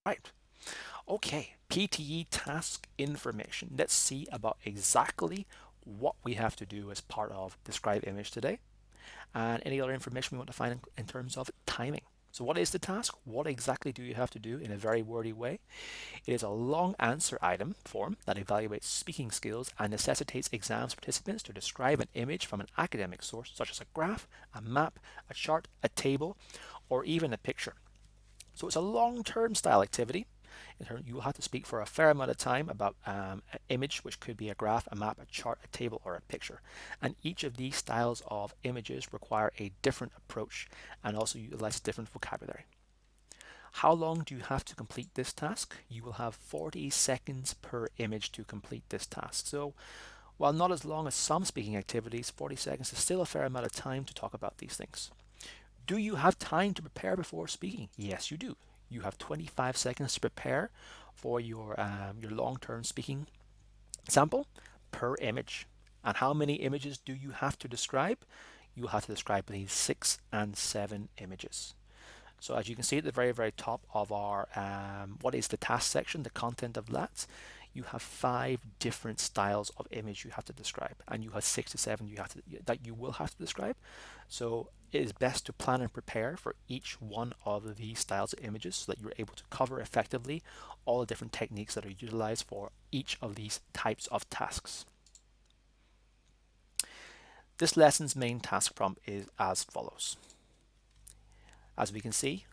Right. Okay, PTE task information. Let's see about exactly what we have to do as part of describe image today and any other information we want to find in terms of timing. So what is the task? What exactly do you have to do in a very wordy way? It is a long answer item form that evaluates speaking skills and necessitates exams participants to describe an image from an academic source such as a graph, a map, a chart, a table, or even a picture. So it's a long-term style activity. You will have to speak for a fair amount of time about an image, which could be a graph, a map, a chart, a table, or a picture. And each of these styles of images require a different approach and also utilize different vocabulary. How long do you have to complete this task? You will have 40 seconds per image to complete this task. So while not as long as some speaking activities, 40 seconds is still a fair amount of time to talk about these things. Do you have time to prepare before speaking? Yes, you do. You have 25 seconds to prepare for your long-term speaking sample per image. And how many images do you have to describe? You have to describe between 6 and 7 images. So as you can see at the very, very top of our what is the task section, the content of that, you have 5 different styles of image you have to describe, and you have 6 to 7 that you will have to describe. So it is best to plan and prepare for each one of these styles of images so that you're able to cover effectively all the different techniques that are utilized for each of these types of tasks. This lesson's main task prompt is as follows. As we can see,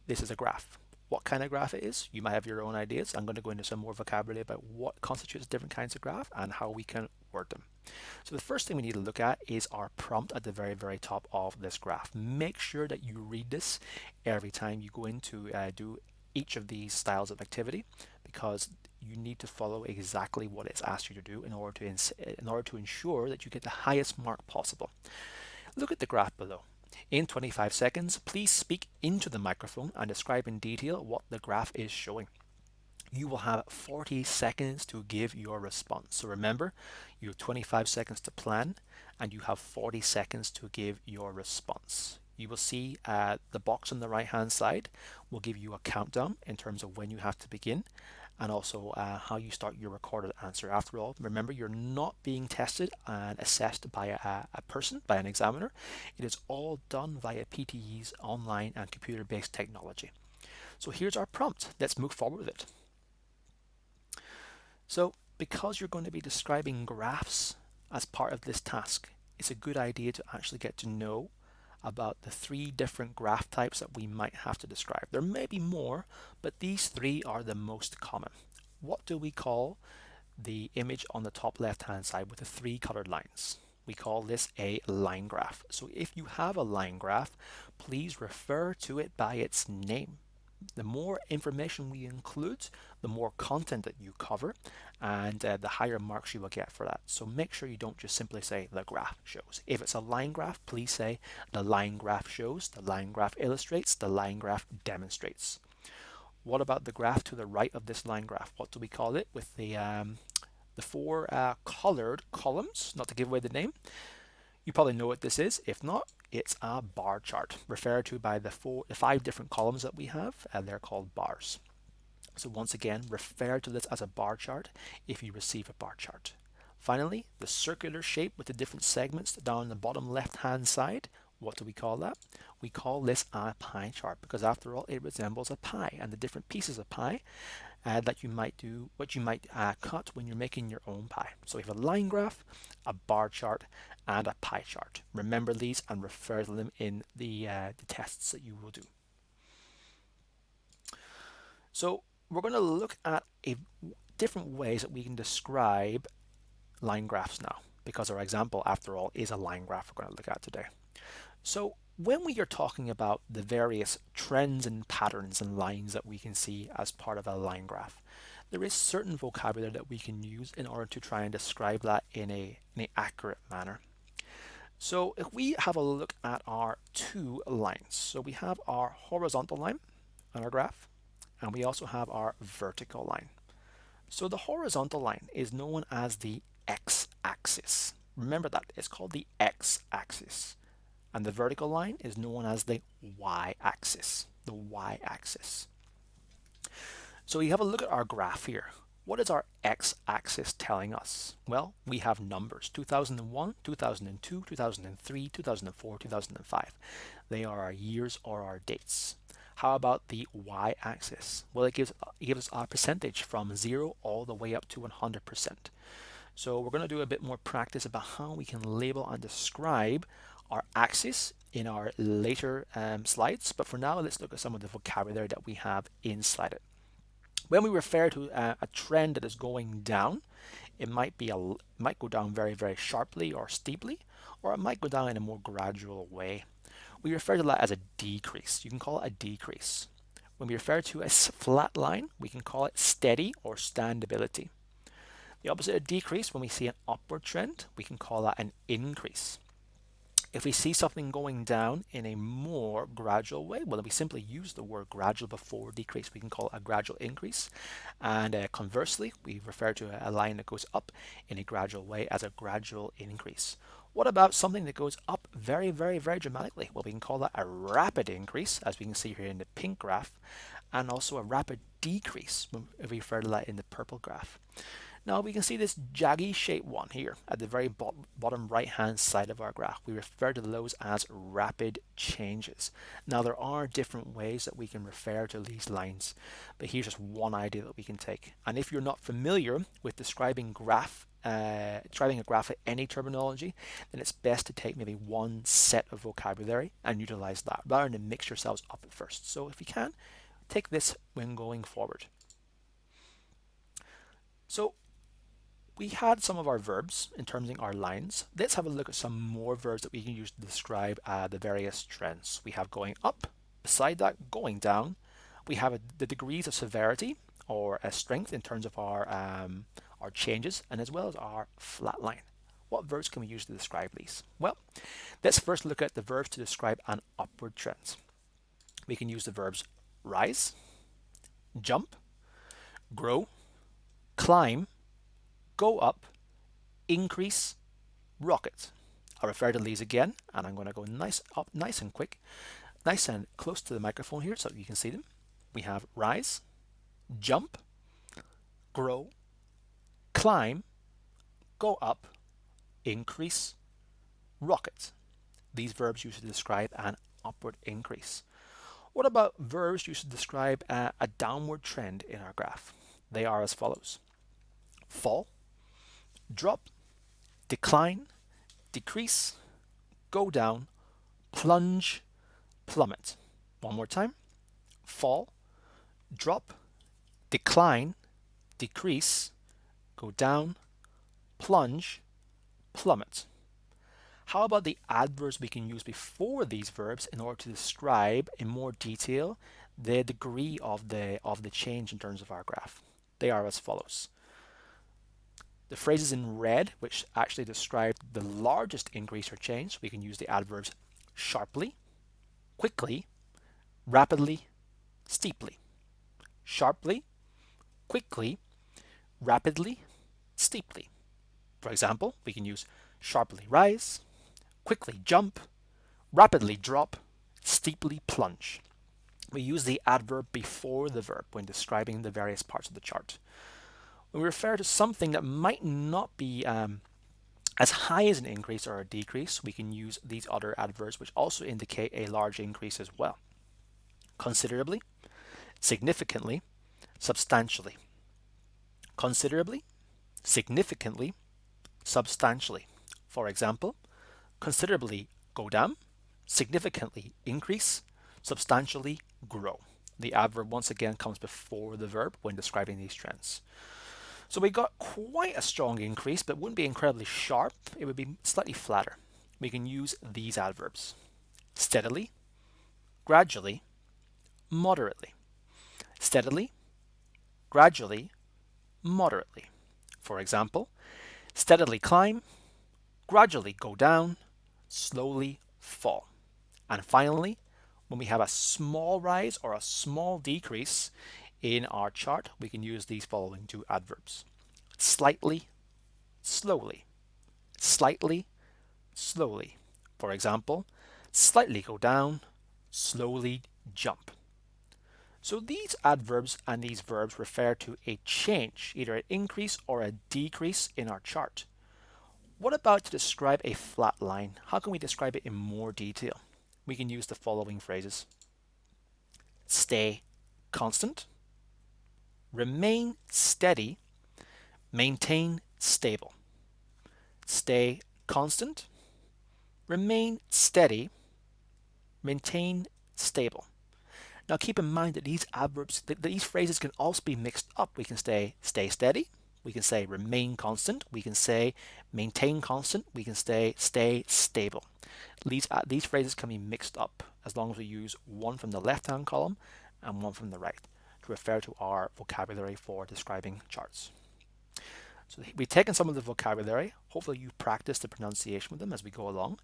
this is a graph. What kind of graph it is, you might have your own ideas. I'm going to go into some more vocabulary about what constitutes different kinds of graph and how we can word them. So the first thing we need to look at is our prompt at the very, very top of this graph. Make sure that you read this every time you go in to do each of these styles of activity, because you need to follow exactly what it's asked you to do in order to ensure that you get the highest mark possible. Look at the graph below. In 25 seconds, please speak into the microphone and describe in detail what the graph is showing. You will have 40 seconds to give your response. So remember, you have 25 seconds to plan and you have 40 seconds to give your response. You will see the box on the right hand side will give you a countdown in terms of when you have to begin and also how you start your recorded answer. After all, remember, you're not being tested and assessed by a person, by an examiner. It is all done via PTE's online and computer-based technology. So here's our prompt. Let's move forward with it. So because you're going to be describing graphs as part of this task, it's a good idea to actually get to know about the 3 different graph types that we might have to describe. There may be more, but these 3 are the most common. What do we call the image on the top left hand side with the 3 colored lines? We call this a line graph. So if you have a line graph, please refer to it by its name. The more information we include, the more content that you cover, and the higher marks you will get for that. So make sure you don't just simply say the graph shows. If it's a line graph, please say the line graph shows, the line graph illustrates, the line graph demonstrates. What about the graph to the right of this line graph? What do we call it with the 4 colored columns? Not to give away the name. You probably know what this is. If not, it's a bar chart, referred to by the 5 different columns that we have, and they're called bars. So once again, refer to this as a bar chart if you receive a bar chart. Finally, the circular shape with the different segments down the bottom left-hand side, what do we call that? We call this a pie chart, because after all, it resembles a pie, and the different pieces of pie that you might do, what you might cut when you're making your own pie. So we have a line graph, a bar chart, and a pie chart. Remember these and refer to them in the tests that you will do. So we're going to look at different ways that we can describe line graphs now, because our example, after all, is a line graph we're going to look at today. So when we are talking about the various trends and patterns and lines that we can see as part of a line graph, there is certain vocabulary that we can use in order to try and describe that in an accurate manner. So if we have a look at our 2 lines, so we have our horizontal line on our graph, and we also have our vertical line. So the horizontal line is known as the x-axis. Remember that, it's called the x-axis. And the vertical line is known as the y-axis, So you have a look at our graph here. What is our x-axis telling us? Well, we have numbers: 2001, 2002, 2003, 2004, 2005. They are our years or our dates. How about the y-axis? Well, it gives us our percentage from 0 all the way up to 100%. So we're going to do a bit more practice about how we can label and describe our axis in our later slides. But for now, let's look at some of the vocabulary that we have inside it. When we refer to a trend that is going down, it might go down very, very sharply or steeply, or it might go down in a more gradual way. We refer to that as a decrease. You can call it a decrease. When we refer to a flat line, we can call it steady or standability. The opposite of decrease, when we see an upward trend, we can call that an increase. If we see something going down in a more gradual way, well, we simply use the word gradual before decrease. We can call it a gradual increase. And conversely, we refer to a line that goes up in a gradual way as a gradual increase. What about something that goes up very, very, very dramatically? Well, we can call that a rapid increase, as we can see here in the pink graph, and also a rapid decrease if we refer to that in the purple graph. Now we can see this jaggy shaped one here at the very bottom right hand side of our graph. We refer to those as rapid changes. Now there are different ways that we can refer to these lines, but here's just one idea that we can take. And if you're not familiar with describing a graph with any terminology, then it's best to take maybe one set of vocabulary and utilize that rather than mix yourselves up at first. So if you can, take this when going forward. So we had some of our verbs in terms of our lines. Let's have a look at some more verbs that we can use to describe the various trends. We have going up, beside that going down. We have the degrees of severity or strength in terms of our changes, and as well as our flat line. What verbs can we use to describe these? Well, let's first look at the verbs to describe an upward trend. We can use the verbs rise, jump, grow, climb, go up, increase, rocket. I'll refer to these again, and I'm going to go nice and quick, nice and close to the microphone here so you can see them. We have rise, jump, grow, climb, go up, increase, rocket. These verbs used to describe an upward increase. What about verbs used to describe a downward trend in our graph? They are as follows: fall, drop, decline, decrease, go down, plunge, plummet. One more time: fall, drop, decline, decrease, go down, plunge, plummet. How about the adverbs we can use before these verbs in order to describe in more detail the degree of the change in terms of our graph? They are as follows. The phrases in red, which actually describe the largest increase or change, we can use the adverbs sharply, quickly, rapidly, steeply. Sharply, quickly, rapidly, steeply. For example, we can use sharply rise, quickly jump, rapidly drop, steeply plunge. We use the adverb before the verb when describing the various parts of the chart. When we refer to something that might not be as high as an increase or a decrease, we can use these other adverbs which also indicate a large increase as well. Considerably, significantly, substantially. Considerably, significantly, substantially. For example, considerably go down, significantly increase, substantially grow. The adverb once again comes before the verb when describing these trends. So we got quite a strong increase, but it wouldn't be incredibly sharp. It would be slightly flatter. We can use these adverbs: steadily, gradually, moderately. Steadily, gradually, moderately. For example, steadily climb, gradually go down, slowly fall. And finally, when we have a small rise or a small decrease in our chart, we can use these following two adverbs: slightly, slowly. Slightly, slowly. For example, slightly go down, slowly jump. So these adverbs and these verbs refer to a change, either an increase or a decrease in our chart. What about to describe a flat line? How can we describe it in more detail? We can use the following phrases. Stay constant, remain steady, maintain stable. Stay constant, remain steady, maintain stable. Now keep in mind that these adverbs, these phrases can also be mixed up. We can say stay steady, we can say remain constant, we can say maintain constant, we can say stay stable. These phrases can be mixed up as long as we use one from the left-hand column and one from the right to refer to our vocabulary for describing charts. So we've taken some of the vocabulary. Hopefully you practice the pronunciation with them as we go along.